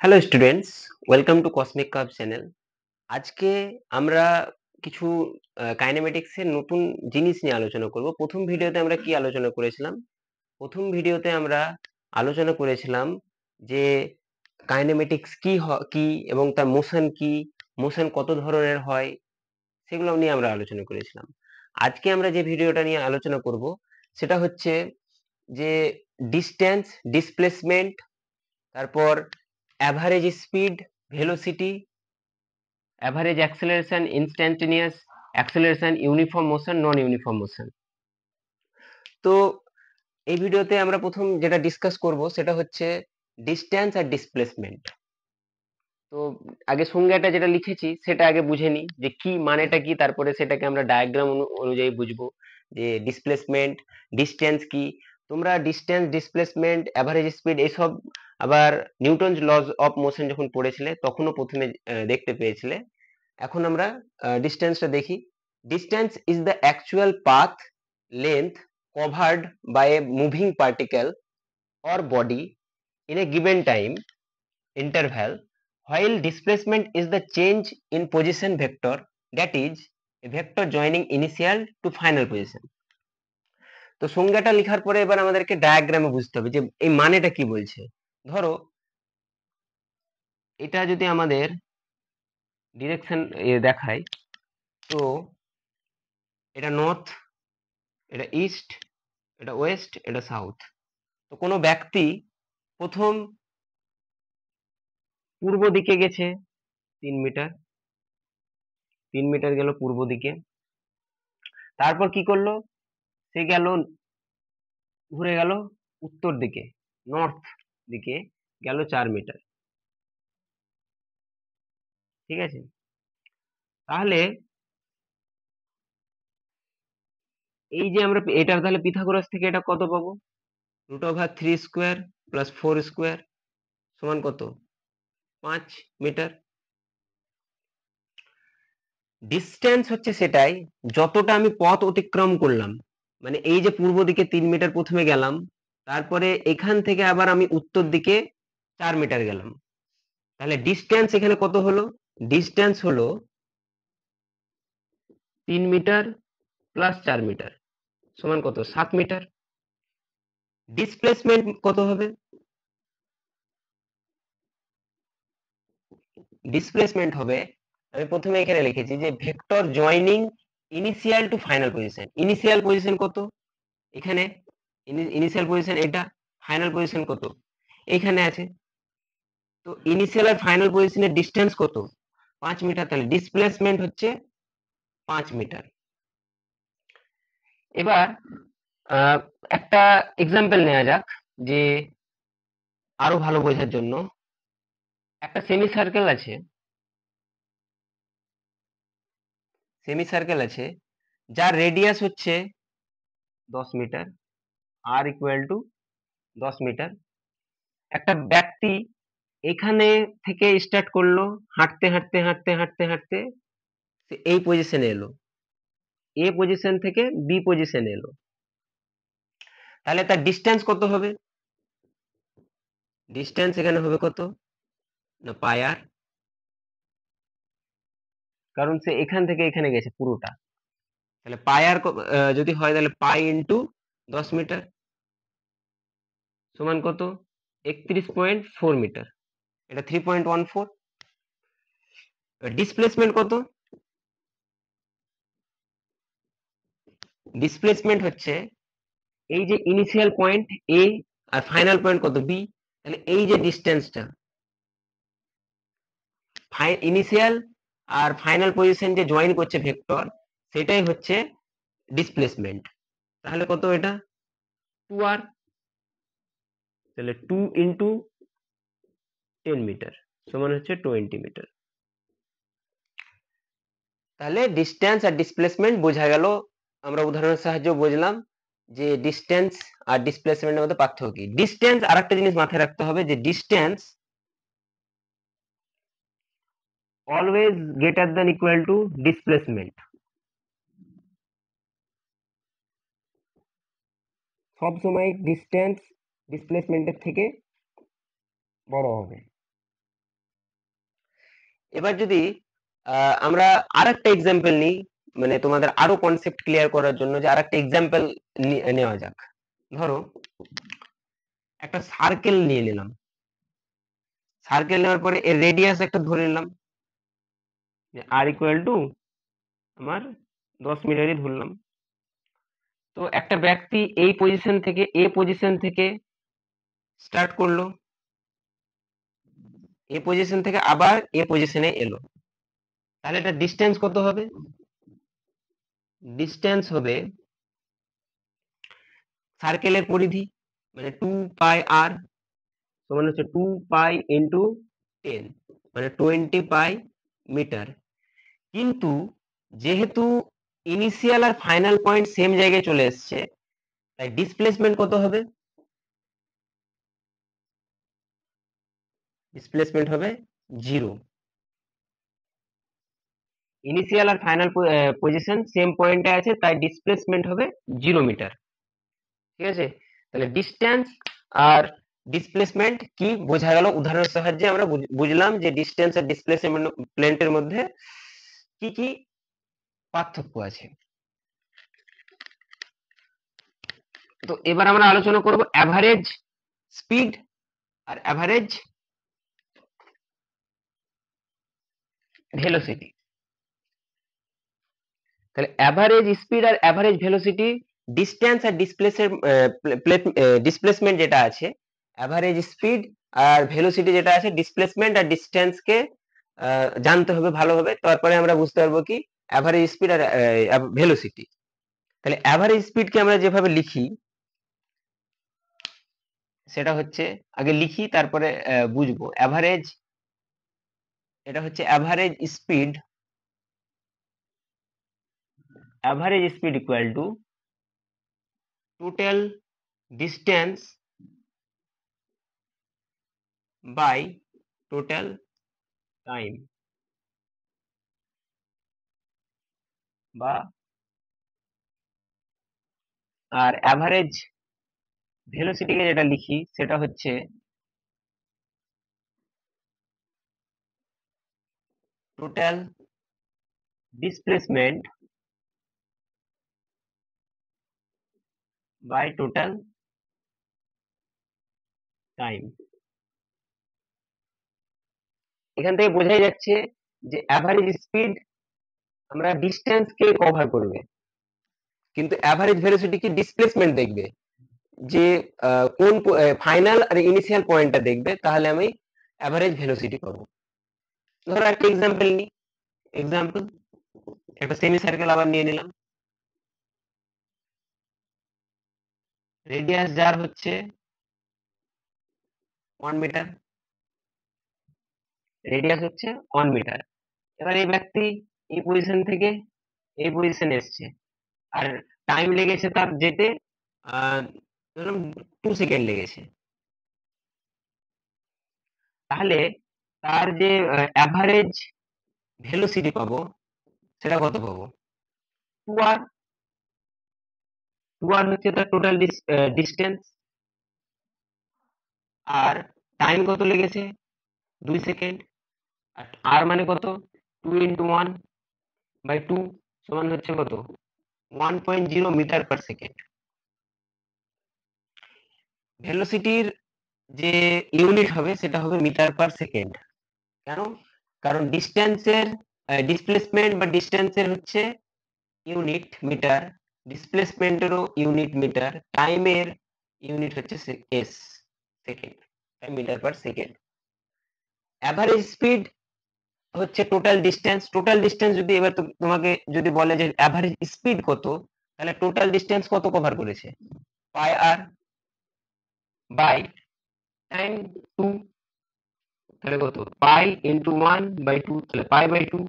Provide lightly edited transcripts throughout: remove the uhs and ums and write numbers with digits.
Hello students, welcome to cosmic curve channel. আজকে আমরা কিছু কাইনেমেটিক্স এর নতুন জিনিস নিয়ে আলোচনা করব। প্রথম ভিডিওতে আমরা কি আলোচনা করেছিলাম? প্রথম ভিডিওতে আমরা আলোচনা করেছিলাম যে কাইনেমেটিক্স কি এবং তার মোশন কি, মোশন কত ধরনের হয়, সেগুলো নিয়ে আমরা আলোচনা করেছিলাম। আজকে আমরা যে ভিডিওটা নিয়ে আলোচনা করব সেটা হচ্ছে যে ডিসটেন্স, ডিসপ্লেসমেন্ট, তারপর average speed, velocity, average acceleration, instantaneous acceleration, uniform motion, non uniform motion. তো এই ভিডিওতে আমরা প্রথম যেটা ডিসকাস করব সেটা হচ্ছে ডিস্টেন্স আর ডিসপ্লেসমেন্ট। তো আগে সংজ্ঞাটা যেটা লিখেছি সেটা আগে বুঝে নিই যে কি মানেটা কি, তারপরে সেটাকে আমরা ডায়াগ্রাম অনুযায়ী বুঝবো যে ডিসপ্লেসমেন্ট, ডিস্টেন্স কি। তোমরা ডিস্টেন্স, ডিসপ্লেসমেন্ট, অ্যাভারেজ স্পিড এইসব আবার নিউটনস লজ অফ মোশন যখন পড়েছিলে তখনও প্রথমে দেখতে পেয়েছিলে। এখন আমরা ডিস্টেন্সটা দেখি। Distance is the actual path length covered by a moving particle or body in a given time interval, while displacement is the change in position vector, that is a vector joining initial to final position. তো সংজ্ঞাটা লেখার পরে এবার আমাদেরকে ডায়াগ্রামে বুঝতে হবে যে এই মানেটা কি বলছে। ধরো এটা যদি আমাদের ডিরেকশন দেখায়, তো এটা নর্থ, এটা ইস্ট, এটা ওয়েস্ট, এটা সাউথ। তো কোনো ব্যক্তি প্রথম পূর্ব দিকে গেছে 3 মিটার, 3 মিটার গেল পূর্ব দিকে। তারপর কি করলো? সে গেল, ঘুরে গেল উত্তর দিকে, নর্থ দিকে গেল 4 মিটার। ঠিক আছে? তাহলে এই যে আমরা এটা তাহলে পিথাগোরাস থেকে এটা কত পাবো? √3² প্লাস 4² সমান কত? 5 মিটার। ডিস্টেন্স হচ্ছে সেটাই যতটা আমি পথ অতিক্রম করলাম, মানে এই যে পূর্ব দিকে 3 মিটার প্রথমে গেলাম, তারপরে এখান থেকে আবার আমি উত্তর দিকে 4 মিটার গেলাম, তাহলে ডিস্টেন্স এখানে কত হলো? ডিস্টেন্স হলো 3 মিটার প্লাস 4 মিটার সমান কত? 7 মিটার। ডিসপ্লেসমেন্ট কত হবে? ডিসপ্লেসমেন্ট হবে, আমি প্রথমে এখানে লিখেছি যে vector joining initial to final position. Initial position কত? এখানে ইনিশিয়াল পজিশন এটা, ফাইনাল পজিশন কত? এখানে আছে। তো ইনিশিয়াল আর ফাইনাল পজিশনের ডিস্টেন্স কত? 5 মিটার। তাহলে ডিসপ্লেসমেন্ট হচ্ছে 5 মিটার। এবার একটা এক্সাম্পল নেওয়া যাক যে আরো ভালো বোঝার জন্য। একটা সেমি সার্কেল আছে, যার রেডিয়াস হচ্ছে 10 মিটার, আর ইকুয়াল টু 10 মিটার। একটা ব্যক্তি এখানে থেকে স্টার্ট করলো, হাঁটতে হাঁটতে হাঁটতে হাঁটতে হাঁটতে সে এই পজিশনে এলো, এ পজিশন থেকে বি পজিশনে এলো, তাহলে তার ডিস্টেন্স কত হবে? ডিস্টেন্স এখানে হবে কত? না পাই আর, কারণ সে এখান থেকে এখানে গেছে পুরোটা। তাহলে পাই আর যদি হয় তাহলে পাই ইন্টু 10 মিটার সমান কত? 31.4 মিটার। এটা 3.14। ডিসপ্লেসমেন্ট কত? ডিসপ্লেসমেন্ট হচ্ছে এই যে ইনিশিয়াল পয়েন্ট এ আর ফাইনাল পয়েন্ট কত? বি। তাহলে এই যে ডিস্টেন্সটা, ইনিশিয়াল আর ফাইনাল পজিশন যে জয়েন করছে ভেক্টর, সেটাই হচ্ছে ডিসপ্লেসমেন্ট। তাহলে কত এটা? 2r। তাহলে 2 ইন্টু 10 মিটার সমান হচ্ছে 20 মিটার। তাহলে ডিস্টেন্স আর ডিসপ্লেসমেন্ট বোঝা গেল, আমরা উদাহরণের সাহায্যে বুঝলাম যে ডিস্টেন্স আর ডিসপ্লেসমেন্টের মধ্যে পার্থক্য কি। ডিস্টেন্স, আর একটা জিনিস মাথায় রাখতে হবে যে distance always greater than equal to displacement. সব সময় ডিস্টেন্স ডিসপ্লেসমেন্টের থেকে বড় হবে। এবার যদি আমরা আরেকটা এক্সাম্পল নিই, মানে তোমাদের আরো কনসেপ্ট ক্লিয়ার করার জন্য যে আরেকটা এক্সাম্পল নেওয়া যাক। ধরো একটা সার্কেল নিয়ে নিলাম, সার্কেল নেওয়ার পরে এর রেডিয়াস একটা ধরে নিলাম যে আর ইকুয়াল টু আমার 10 মিটারই ধরলাম। তো একটা ব্যক্তি এই পজিশন থেকে স্টার্ট করলো, এ পজিশন থেকে আবার এ পজিশনে এলো, তাহলে এটা ডিস্টেন্স কত হবে? ডিস্টেন্স হবে সার্কেলের পরিধি মানে 2 পাই আর সমান হচ্ছে 2 পাই ইন্টু 10 মানে 20 পাই মিটার। কিন্তু যেহেতু ইনিশিয়াল আর ফাইনাল পয়েন্ট সেম জায়গায় চলে এসছে, তাই ডিসপ্লেসমেন্ট কত হবে? ডিসপ্লেসমেন্ট হবে 0। ইনিশিয়াল আর ফাইনাল পজিশন সেম পয়েন্টে আছে, তাই ডিসপ্লেসমেন্ট হবে 0 মিটার। ঠিক আছে, তাহলে ডিস্টেন্স আর ডিসপ্লেসমেন্ট কি বোঝা গেল উদাহরণের সাহায্যে আমরা বুঝলাম যে ডিস্টেন্স আর ডিসপ্লেসমেন্টের মধ্যে কি কি পার্থক্য আছে। তো এবার আমরা আলোচনা করব অ্যাভারেজ স্পিড আর অ্যাভারেজ ভেলোসিটি। তাহলে অ্যাভারেজ স্পিড আর অ্যাভারেজ ভেলোসিটি ডিস্টেন্স আর ডিসপ্লেসমেন্ট যেটা আছে, অ্যাভারেজ স্পিড আর ভেলোসিটি যেটা আছে ডিসপ্লেসমেন্ট আর ডিস্টেন্সকে জানতে হবে ভালোভাবে, তারপরে আমরা বুঝতে পারবো কি অ্যাভারেজ স্পিড আর ভেলোসিটি। তাহলে অ্যাভারেজ স্পিডকে আমরা যেভাবে লিখি সেটা হচ্ছে, আগে লিখি তারপরে বুঝবো। অ্যাভারেজ, এটা হচ্ছে average speed, average speed equal to total distance by total time, বা আর অ্যাভারেজ ভেলোসিটিকে যেটা লিখি সেটা হচ্ছে total displacement by total time. এখান থেকে বোঝাই যাচ্ছে যে অ্যাভারেজ স্পিড আমরা ডিস্টেন্স কে কভার করবে, কিন্তু অ্যাভারেজ ভেলোসিটি কি ডিসপ্লেসমেন্ট দেখবে, যে কোন ফাইনাল আর ইনিশিয়াল পয়েন্টটা দেখবে, তাহলে আমি অ্যাভারেজ ভেলোসিটি পাবো। ধরো একটা এক্সাম্পল নিই, এক্সাম্পল একটা সেমি সার্কেল আবার নিয়ে নিলাম, রেডিয়াস যার হচ্ছে 1 মিটার, রেডিয়াস হচ্ছে 1 মিটার। এবার এই ব্যক্তি এই পজিশন থেকে এই পজিশনে এসছে, আর টাইম লেগেছে তার যেতে ধরুন 2 সেকেন্ড লেগেছে, তাহলে তার যে অ্যাভারেজ ভেলোসিটি পাবো সেটা কত পাবো? 2r, 2r হচ্ছে তার টোটাল ডিস্টেন্স, আর টাইম কত লেগেছে? 2 সেকেন্ড, আর আর মানে কত? 2 ইন্টু 1 বাই 2 সমান হচ্ছে কত? 1.0 মিটার পার সেকেন্ড। ভেলোসিটির যে ইউনিট হবে সেটা হবে মিটার পার সেকেন্ড। কেন? কারণ ডিস্টেন্সের ডিসপ্লেসমেন্ট বা ডিস্টেন্সের হচ্ছে ইউনিট মিটার, ডিসপ্লেসমেন্টেরও ইউনিট মিটার, টাইমের ইউনিট হচ্ছে S, second, metre per second. Average speed হচ্ছে টোটাল ডিস্টেন্স, টোটাল ডিস্টেন্স যদি এবার তোমাকে যদি বলে যে অ্যাভারেজ স্পিড কত, তাহলে টোটাল ডিস্টেন্স কত কভার করেছে? পাই আর বাই টাইম 2, তাহলে কত? পাই ইন্টু 1 বাই 2, তাহলে পাই বাই 2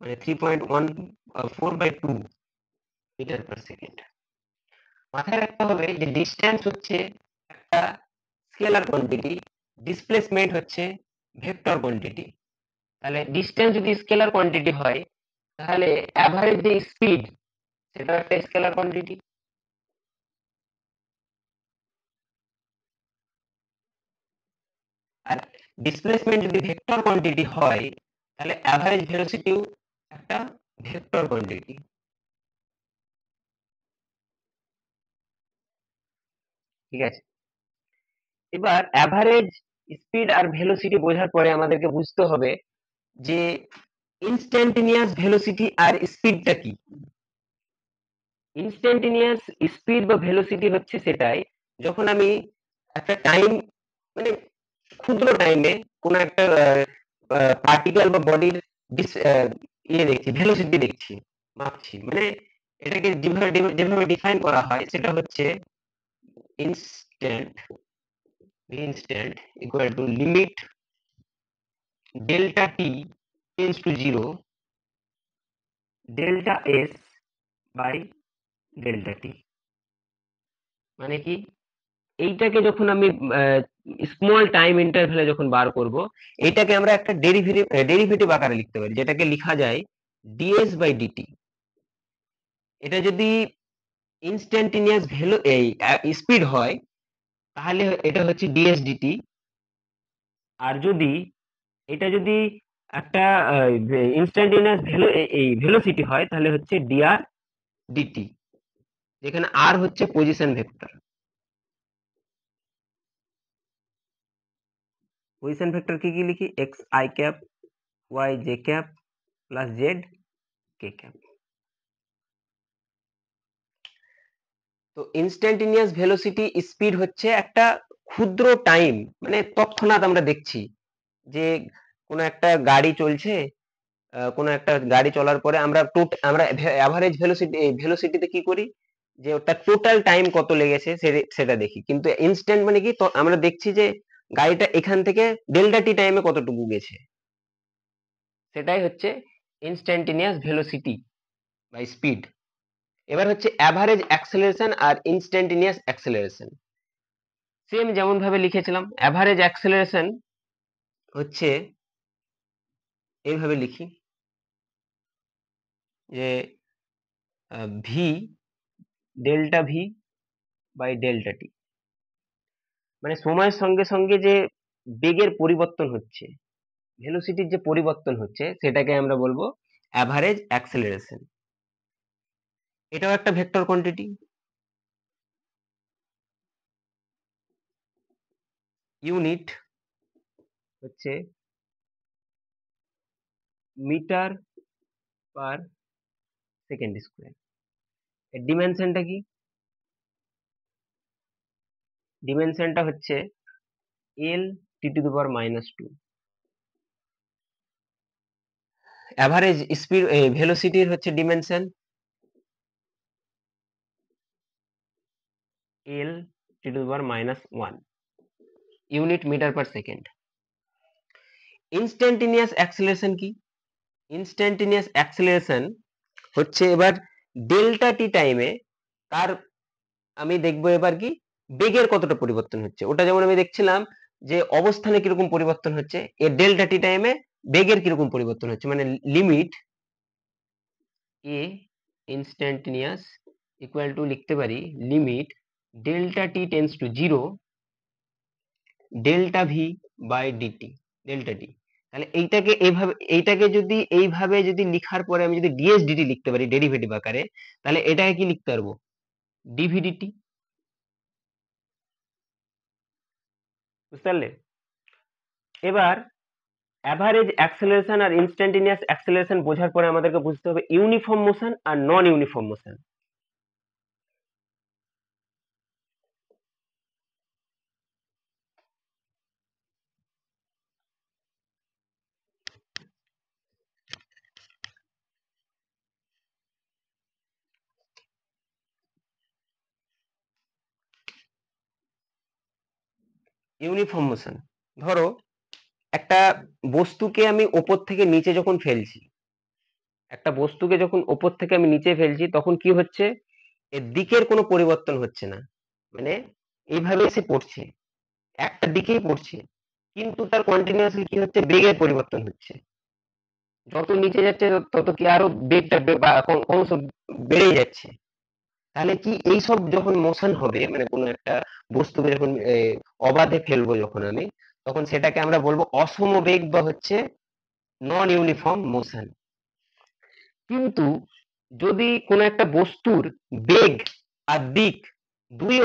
মানে 3.14 বাই 2 মিটার পার সেকেন্ড। মাথায় রাখতে হবে যে ডিস্টেন্স হচ্ছে একটা স্কেলার কোয়ান্টিটি, ডিসপ্লেসমেন্ট হচ্ছে ভেক্টর কোয়ান্টিটি। তাহলে ডিস্টেন্স যদি স্কেলার কোয়ান্টিটি হয়, তাহলে অ্যাভারেজ যে স্পিড সেটা একটা স্কেলার কোয়ান্টিটি। আর ডিসপ্লেসমেন্ট যদি ভেক্টর কোয়ান্টিটি হয়, তাহলে অ্যাভারেজ ভেলোসিটিও একটা ভেক্টর কোয়ান্টিটি। ঠিক আছে, এবার অ্যাভারেজ স্পিড আর ভেলোসিটি বোঝার পরে আমাদেরকে বুঝতে হবে যে ইনস্ট্যান্টেনিয়াস ভেলোসিটি আর স্পিডটা কি। ইনস্ট্যান্টেনিয়াস স্পিড বা ভেলোসিটি হচ্ছে সেটাই যখন আমি একটা টাইম, মানে ক্ষুদ্র টাইমে কোন একটা পার্টিকেল বা বডির ইয়ে দেখছি, ভেলোসিটি দেখছি, মাপছি, মানে এটাকে যেভাবে যেভাবে ডিফাইন করা হয় সেটা হচ্ছে instant, instant equal to limit delta t tends to zero delta s by delta t. মানে কি, এইটাকে যখন আমি স্মল টাইম ইন্টারভ্যালে যখন বার করব, এটাকে আমরা একটা ডেরিভেটিভ আকারে লিখতে পারি, যেটাকে লেখা যায় ডিএস বাই ডিটি। এটা যদি ইনস্ট্যান্টেনিয়াস ভ্যালু এই স্পিড হয় তাহলে এটা হচ্ছে ডিএস ডিটি, আর যদি এটা যদি একটা ইনস্ট্যান্টেনিয়াস এই ভেলোসিটি হয় তাহলে হচ্ছে ডিআর ডিটি, যেখানে আর হচ্ছে পজিশন ভেক্টর। পজিশন ভেক্টর কি কি লিখি, X I cap, Y J cap, plus Z K cap. তো ইনস্ট্যান্টেনিয়াস ভেলোসিটি স্পিড হচ্ছে একটা ক্ষুদ্র টাইম, মানে তৎক্ষণাৎ আমরা দেখছি যে কোনো একটা গাড়ি চলছে, কোনো একটা গাড়ি চলার পরে আমরা অ্যাভারেজ ভেলোসিটিতে কি করি, যে ওটা টোটাল টাইম কত লেগেছে সেটা দেখি, কিন্তু ইনস্ট্যান্ট মানে কি, তো আমরা দেখছি যে গাড়িটা এখান থেকে ডেল্টা টি টাইমে কতটুকু গেছে, সেটাই হচ্ছে ইনস্ট্যান্টেনিয়াস ভেলোসিটি বা স্পিড। এবার হচ্ছে অ্যাভারেজ অ্যাক্সেলারেশন আর ইনস্ট্যান্টেনিয়াস অ্যাক্সেলারেশন। সেম যেমন ভাবে লিখেছিলাম, অ্যাভারেজ অ্যাক্সেলারেশন হচ্ছে, এইভাবে লিখি যে v delta v by delta t, মানে সময়ের সঙ্গে সঙ্গে যে বেগের পরিবর্তন হচ্ছে, ভেলোসিটির যে পরিবর্তন হচ্ছে, সেটাকে আমরা বলবো অ্যাভারেজ অ্যাক্সেলারেশন। এটাও একটা ভেক্টর কোয়ান্টিটি। ইউনিট হচ্ছে মিটার পার সেকেন্ড স্কোয়ার। এর ডিমেনশনটা কি, ডিমেনশনটা হচ্ছে L T to the power -2। Average speed ভেলোসিটির হচ্ছে dimension L T to the power -1, unit metre per second. Instantaneous acceleration কি, ইনস্ট্যান্টেনিয়াস অ্যাক্সেলারেশন হচ্ছে এবার ডেল্টা টি টাইমে তার, আমি দেখবো এবার কি বেগের কতটা পরিবর্তন হচ্ছে, ওটা যেমন আমি দেখছিলাম যে অবস্থানে কিরকম পরিবর্তন হচ্ছে, এর ডেল্টা টি টাইমে বেগের কিরকম পরিবর্তন হচ্ছে, মানে লিমিট এ ইনস্ট্যান্টেনিয়াস ইকুয়াল টু লিখতে পারি limit delta t tends to zero delta v by dt, delta t. তাহলে এইটাকে যদি এইভাবে যদি লিখার পরে আমি যদি ডিএস ডিটি লিখতে পারি ডেরিভেটিভ আকারে, তাহলে এটাকে কি লিখতে পারবো, ডিভিডিটি। বুঝতে পারলে? এবার অ্যাভারেজ অ্যাক্সেলারেশন আর ইনস্ট্যান্টেনিয়াস অ্যাক্সেলারেশন বোঝার পরে আমাদেরকে বুঝতে হবে ইউনিফর্ম মোশন আর নন ইউনিফর্ম মোশন। ইউনিফর্ম মোশন, ধরো একটা বস্তুকে আমি ওপর থেকে নিচে যখন ফেলছি, একটা বস্তুকে যখন ওপর থেকে আমি নিচে ফেলছি তখন কি হচ্ছে, এর দিকের কোনো পরিবর্তন হচ্ছে না, মানে এইভাবে এসে পড়ছে, একটা দিকেই পড়ছে, কিন্তু তার কন্টিনিউয়াসলি কি হচ্ছে, বেগের পরিবর্তন হচ্ছে, যত নিচে যাচ্ছে তত কি আরো বেগটা ক্রমশ বেড়েই যাচ্ছে। তাহলে কি এইসব যখন মোশন হবে, মানে কোনো একটা বস্তুকে যখন অবাধে ফেলবো যখন আমি, তখন সেটাকে আমরা বলবো অসমবেগ বা হচ্ছে নন ইউনিফর্ম মোশন। কিন্তু যদি কোনো একটা বস্তুর বেগ আর দিক দুই